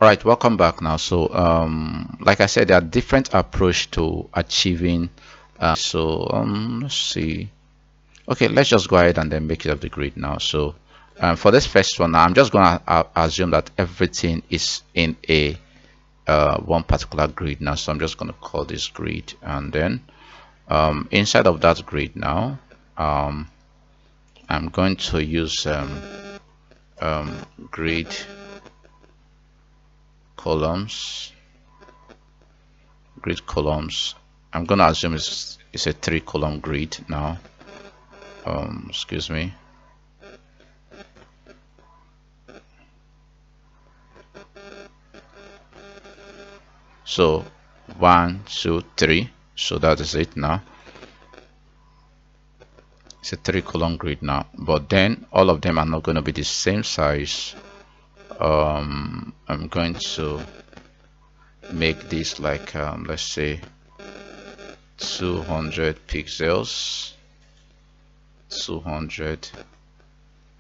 All right, welcome back now. So like I said, there are different approach to achieving let's see. Okay, let's just go ahead and then make it of the grid now. So for this first one, I'm just gonna assume that everything is in a one particular grid now. So I'm just gonna call this grid, and then inside of that grid now, I'm going to use grid columns. I'm gonna assume it's a 3-column grid now. Excuse me. So 1, 2, 3. So that is it now. It's a 3-column grid now, but then all of them are not going to be the same size. I'm going to make this like let's say 200 pixels, 200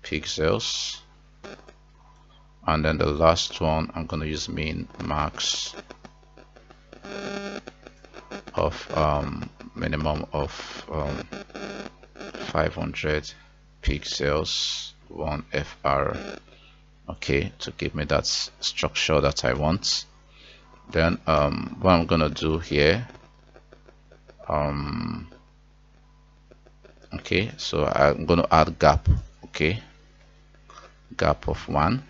pixels, and then the last one I'm going to use min max of minimum of 500 pixels, 1 fr, okay, to give me that structure that I want. Then what I'm gonna do here, okay, so I'm gonna add gap, okay, gap of 1.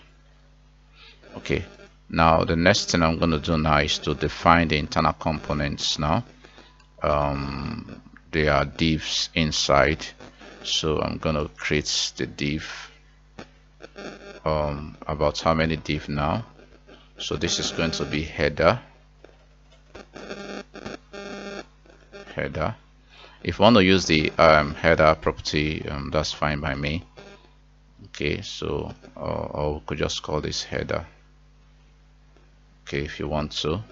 Okay, now the next thing I'm gonna do now is to define the internal components. Now there are divs inside, so I'm gonna create the div. About how many div now? So this is going to be header. If you want to use the header property, that's fine by me. Okay, so or we could just call this header. Okay, if you want to.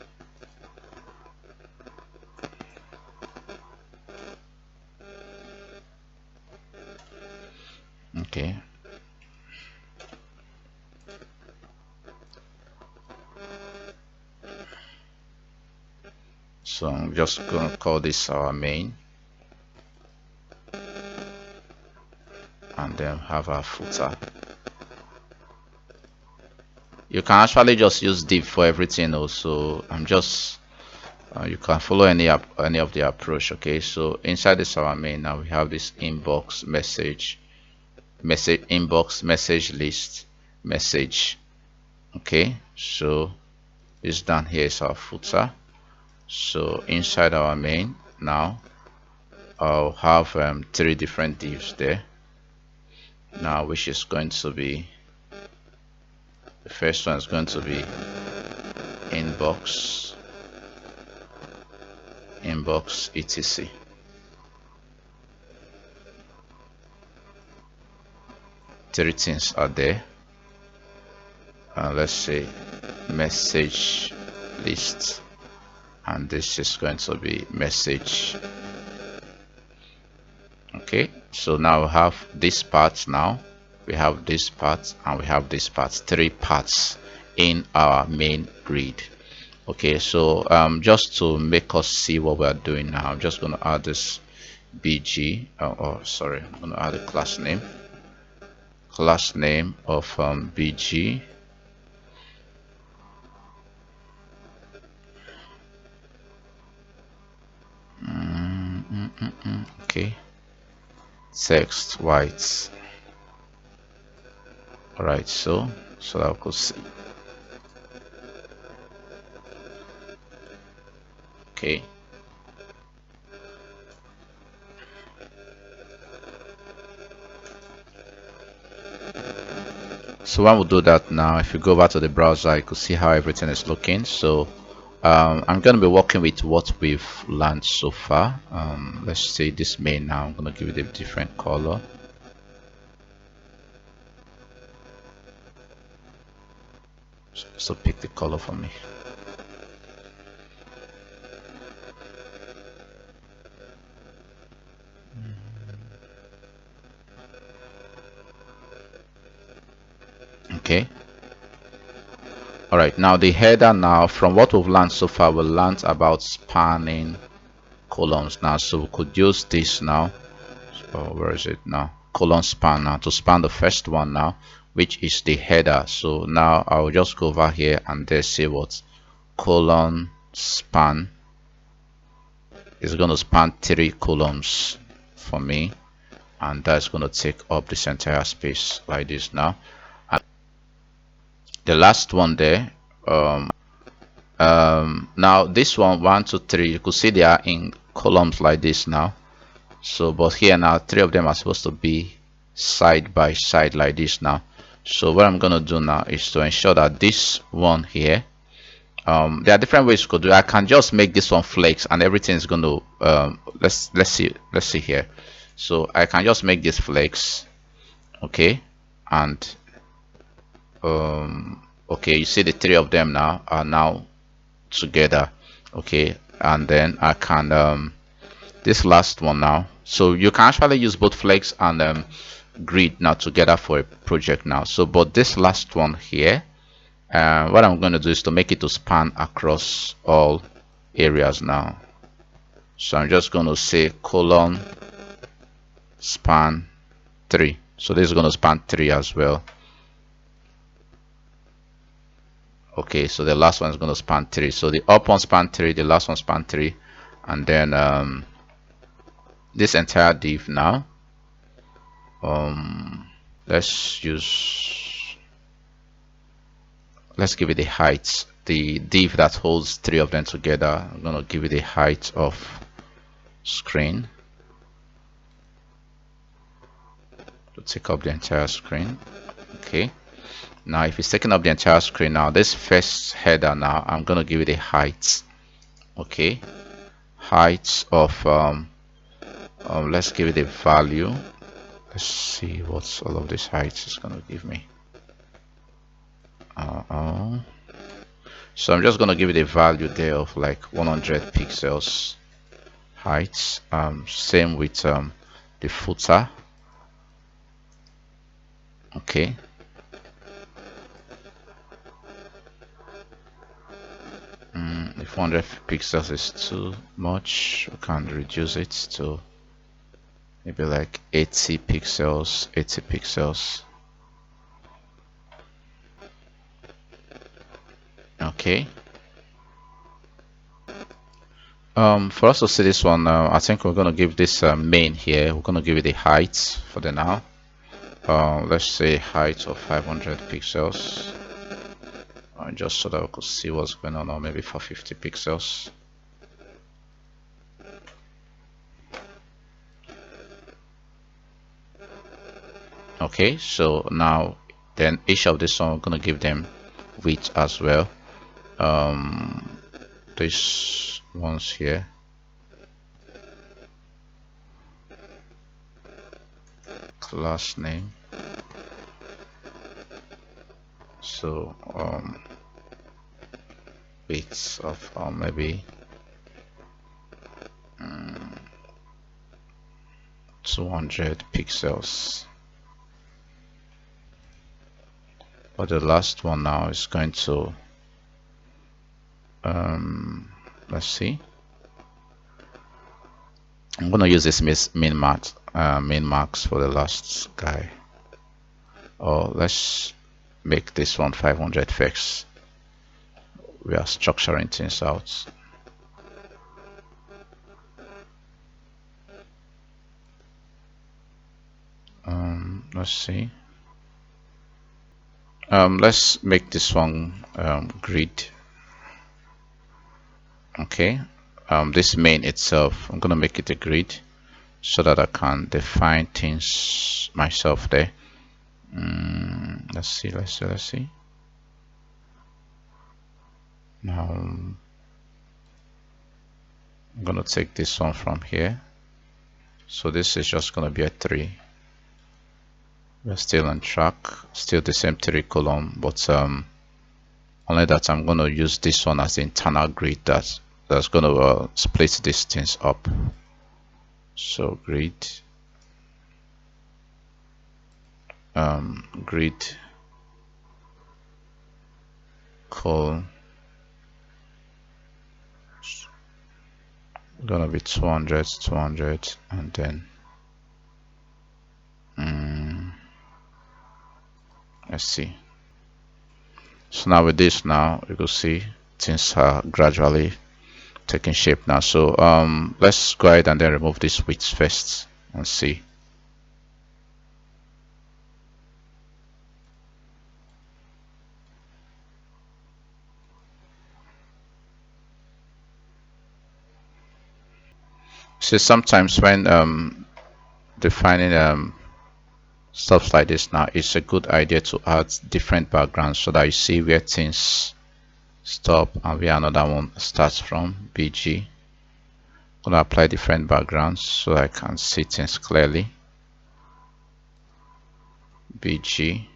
Okay. So I'm just gonna call this our main, and then have our footer. You can actually just use div for everything also. I'm just you can follow any of the approach. Okay, so inside this our main, now we have this inbox message inbox message list message. Okay, so this down here is our footer. So inside our main now I'll have 3 different divs there now, which is going to be, the first one is going to be inbox etc. Three things are there. Let's say message list, and this is going to be message. Okay, so now we have this part. Now we have this part and we have this part, 3 parts in our main grid. Okay, so just to make us see what we are doing now, I'm just going to add this bg, sorry, I'm going to add a class name of bg. Okay, text white. All right, so I could see. Okay, so when we do that now, if you go back to the browser, you could see how everything is looking. So I'm going to be working with what we've learned so far. Let's say this main now, I'm going to give it a different color. So pick the color for me. Okay, All right, now the header. Now from what we've learned so far, we learned about spanning columns now, so we could use this now. So where is it now? Column span now to span the first one now, which is the header. So now I'll just go over here and there say what column span is going to span 3 columns for me, and that's going to take up this entire space like this now. And the last one there, now this one 2 3, you could see they are in columns like this now. So but here now 3 of them are supposed to be side by side like this now. So what I'm going to do now is to ensure that this one here, there are different ways you could do it. I can just make this one flex and everything is going to let's see here. So I can just make this flex, okay, and okay, you see the 3 of them now are now together, okay, and then I can this last one now, so you can actually use both flex and grid now together for a project now. So but this last one here, what I'm going to do is to make it to span across all areas now. So I'm just going to say colon span 3. So this is going to span 3 as well. Okay, so the last one is going to span 3. So the up one span 3, the last one span 3, and then this entire div now, let's give it the height. The div that holds 3 of them together, I'm going to give it the height of screen to take up the entire screen. Okay, now if it's taking up the entire screen, now this first header now, I'm going to give it a height. Okay, height of let's give it a value. Let's see what all of this height is going to give me. So I'm just going to give it a value there of like 100 pixels height. Same with the footer. Okay, if 100 pixels is too much, we can reduce it to maybe like 80 pixels. Okay, for us to see this one, I think we're going to give this main here, we're going to give it a height for the now. Let's say height of 500 pixels, just so that we could see what's going on, or maybe 450 pixels. Okay, so now then each of this one, we're going to give them width as well. These ones here, class name, so width of maybe 200 pixels. But the last one now is going to let's see, I'm going to use this min max for the last guy, or let's make this one 500 fix. We are structuring things out. Let's see, let's make this one grid. Okay, this main itself, I'm gonna make it a grid so that I can define things myself there. Let's see. Now I'm gonna take this one from here, so this is just gonna be a 3. We're still on track, still the same 3 column, but only that I'm gonna use this one as the internal grid that's gonna split these things up. So grid, grid call gonna be 200, 200, and then let's see. So now with this, now you can see things are gradually taking shape now. So let's go ahead and then remove this width first and see. So sometimes when defining stuff like this, now it's a good idea to add different backgrounds so that you see where things stop and where another one starts from. BG, I'm gonna apply different backgrounds so I can see things clearly. BG,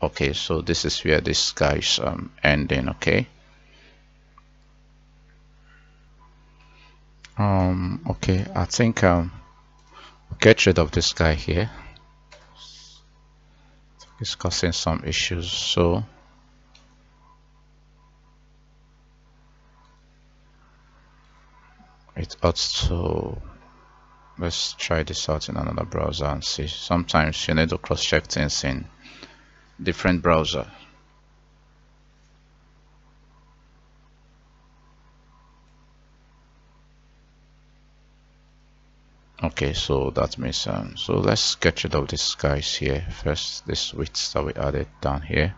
okay, so this is where this guy is ending. Okay, okay, I think get rid of this guy here. It's causing some issues, so it ought to. Let's try this out in another browser and see. Sometimes you need to cross-check things in different browser. Okay, so that means so let's get rid of these guys here first. This width that we added down here.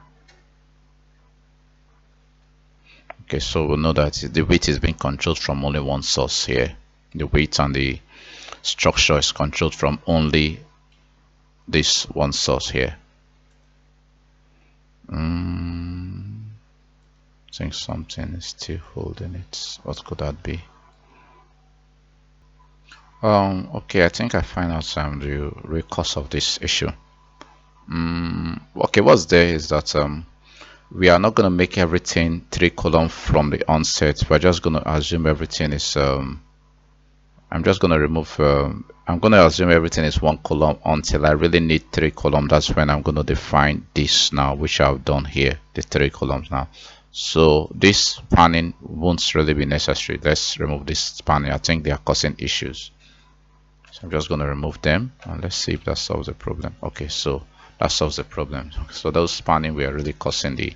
Okay, so we'll know that the width is being controlled from only one source here. The width and the structure is controlled from only this one source here. I think something is still holding it. What could that be? Okay, I think I find out the real cause of this issue. Okay, what's there is that we are not going to make everything 3 column from the onset. We're just going to assume everything is I'm just going to remove I'm going to assume everything is 1 column until I really need 3 column. That's when I'm going to define this now, which I've done here, the 3 columns now. So this spanning won't really be necessary. Let's remove this spanning. I think they are causing issues, so I'm just going to remove them and let's see if that solves the problem. Okay, so that solves the problem. So those spanning were really causing the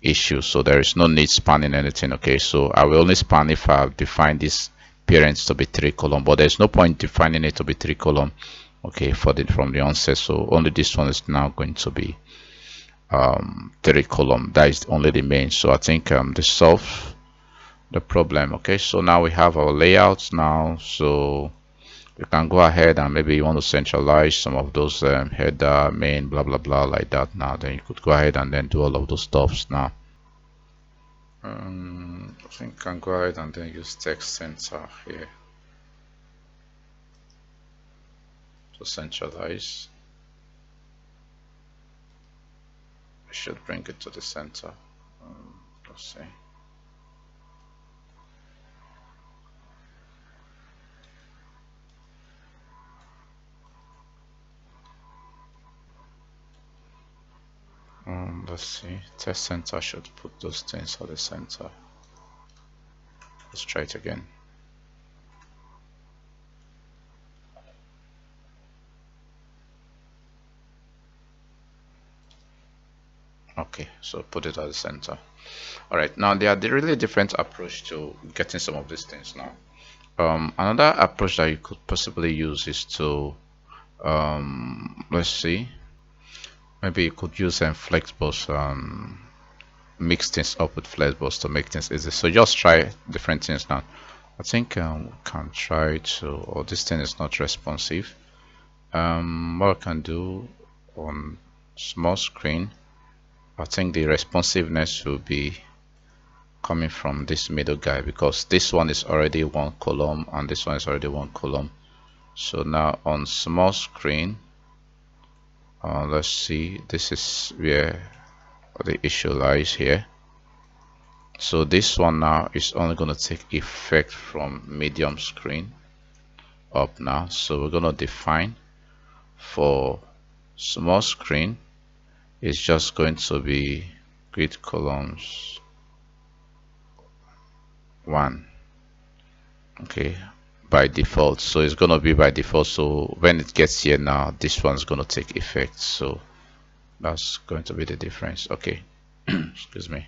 issue, so there is no need spanning anything. Okay, so I will only span if I define this parents to be 3 column, but there's no point defining it to be 3 column, okay, from the onset. So only this one is now going to be 3 column. That is only the main. So I think this solves the problem. Okay, so now we have our layouts now, so you can go ahead and maybe you want to centralize some of those header, main, blah blah blah, like that. Now then you could go ahead and then do all of those stuffs now. I think you can go ahead and then use text center here to centralize. We should bring it to the center. Let's see. Let's see. Test center should put those things at the center. Let's try it again. Okay, so put it at the center. All right, now there are the really different approach to getting some of these things now. Another approach that you could possibly use is to let's see, maybe you could use Flexbox, mix things up with Flexbox to make things easy. So just try different things now. I think we can try to, or this thing is not responsive. What I can do on small screen, I think the responsiveness will be coming from this middle guy, because this one is already 1 column and this one is already 1 column. So now on small screen, let's see, this is where the issue lies here. So this one now is only going to take effect from medium screen up now. So we're going to define for small screen, it's just going to be grid columns 1. Okay, by default. So it's going to be by default. So when it gets here now, this one's going to take effect. So that's going to be the difference. Okay, excuse me.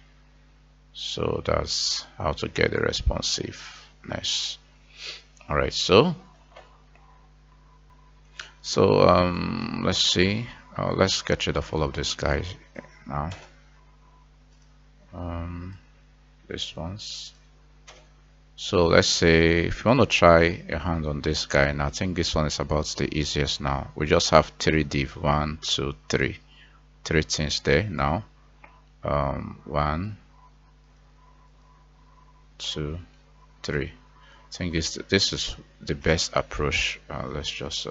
So that's how to get the responsiveness. All right, so let's see. Let's get rid of all of these guys now. This ones. So let's say if you want to try your hand on this guy, and I think this one is about the easiest now. We just have 3 div, 1, 2, 3, 3 things there now. 1, 2, 3. I think this is the best approach. Let's just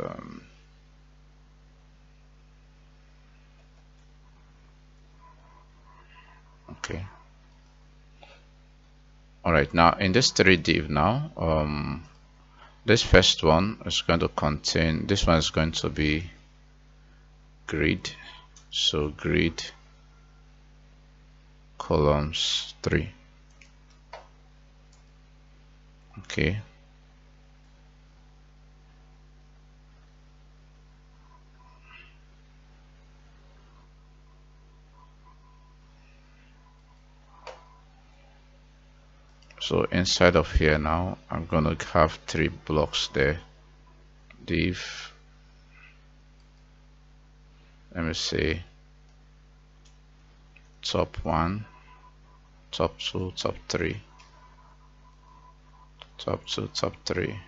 okay. All right, now in this 3 div now, this first one is going to contain, this one is going to be grid. So grid columns 3. Okay. So inside of here now, I'm going to have 3 blocks there. Div, let me say top 1, top 2, top 3, top 2, top 3.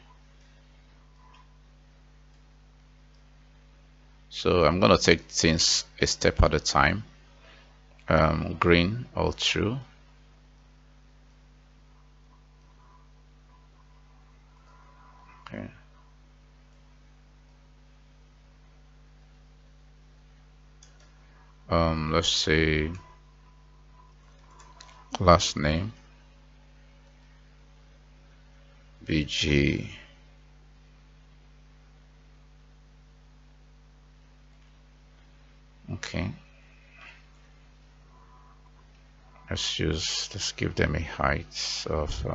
So I'm going to take things a step at a time. Green all through. Okay. Let's say last name BG. Okay. Let's give them a height of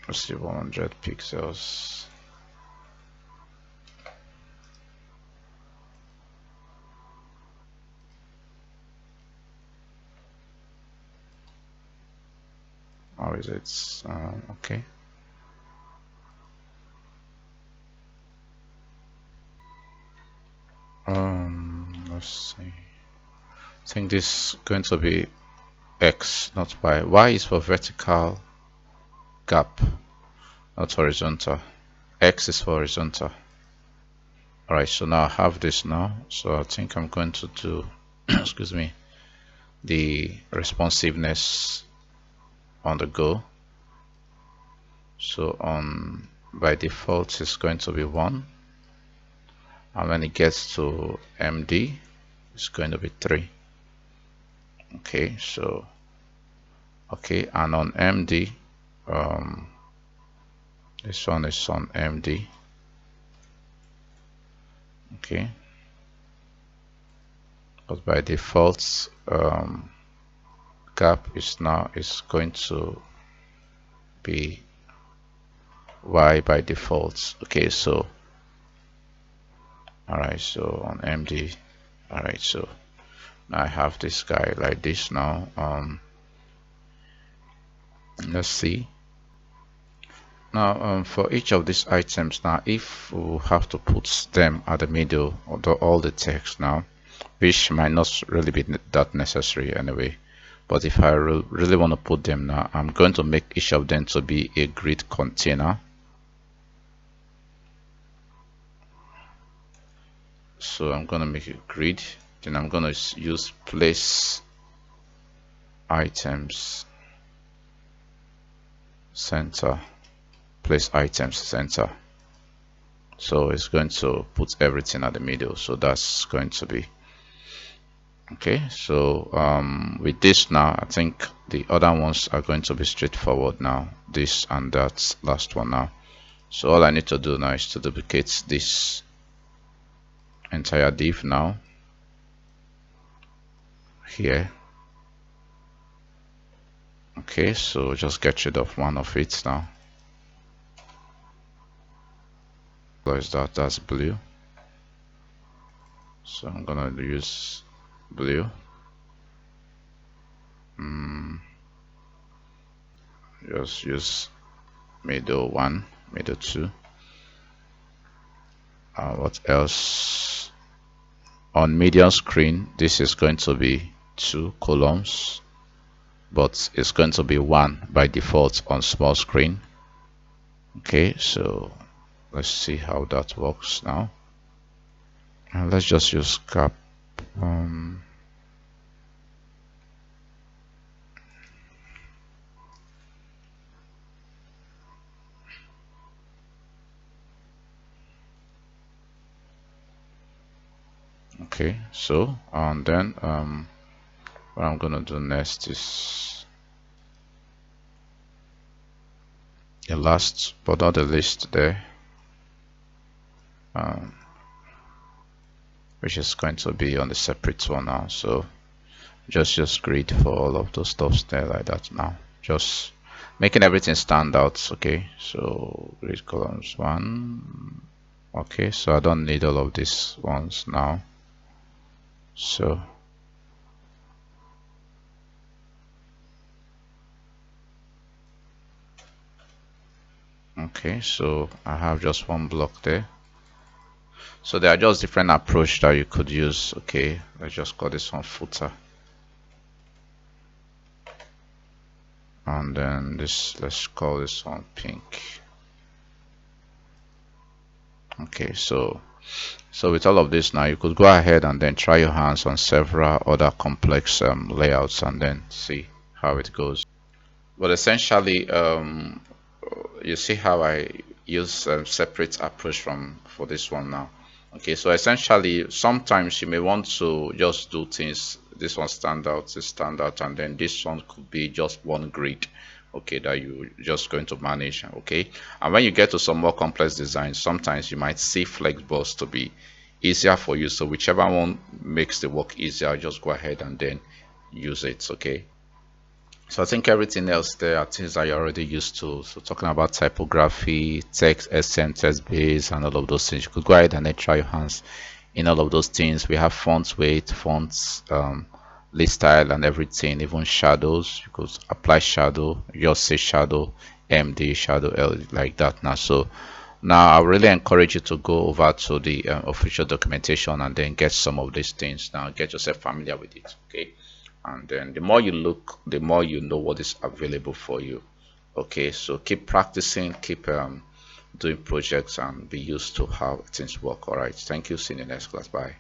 let's see 100 pixels. How is it? Okay. Let's see. I think this is going to be X, not Y. Y is for vertical gap, not horizontal. X is for horizontal. Alright, so now I have this now. So I think I'm going to do, excuse me, the responsiveness on the go. So by default it's going to be 1. And when it gets to MD, it's going to be 3. Okay, so okay, and on MD, this one is on MD. Okay, but by default, gap is going to be Y by default. Okay, so alright, so on MD, alright, so now I have this guy like this now. Let's see. Now for each of these items now, if we have to put them at the middle of all the text now, which might not really be that necessary anyway, but if I really want to put them now, I'm going to make each of them to be a grid container. So I'm going to make a grid, then I'm going to use place items center. place items center. So it's going to put everything at the middle. So that's going to be okay. So with this now, I think the other ones are going to be straightforward now. This and that last one now. So all I need to do now is to duplicate this entire div now here. Okay, so just get rid of one of it now. Close that, that's blue. So I'm gonna use blue. Just use middle one, middle two. What else? On medium screen, this is going to be 2 columns, but it's going to be 1 by default on small screen. Okay, so let's see how that works now. And let's just use cap. Okay, so and then what I'm gonna do next is the last but not the least there, which is going to be on the separate one now. So just use grid for all of those stuffs there like that now, just making everything stand out. Okay, so grid columns 1. Okay, so I don't need all of these ones now. So okay, so I have just one block there. So there are just different approach that you could use. Okay, let's just call this one footer, and then this, let's call this one pink. Okay, so with all of this now, you could go ahead and then try your hands on several other complex layouts and then see how it goes. But essentially, you see how I use a separate approach for this one now. Okay, so essentially sometimes you may want to just do things, this one stand out, this stand out, and then this one could be just one grid, okay, that you just going to manage. Okay, and when you get to some more complex designs, sometimes you might see Flexbox to be easier for you. So whichever one makes the work easier, just go ahead and then use it. Okay, so I think everything else there are things that you're already used to. So talking about typography, text, SM, text base, and all of those things, you could go ahead and then try your hands in all of those things. We have font weight, fonts, list style, and everything, even shadows. You could apply shadow, just say shadow MD, shadow L, like that now. So now I really encourage you to go over to the official documentation and then get some of these things now. Get yourself familiar with it. Okay, and then the more you look, the more you know what is available for you. Okay, so keep practicing, keep doing projects, and be used to how things work. All right, thank you. See you in the next class. Bye.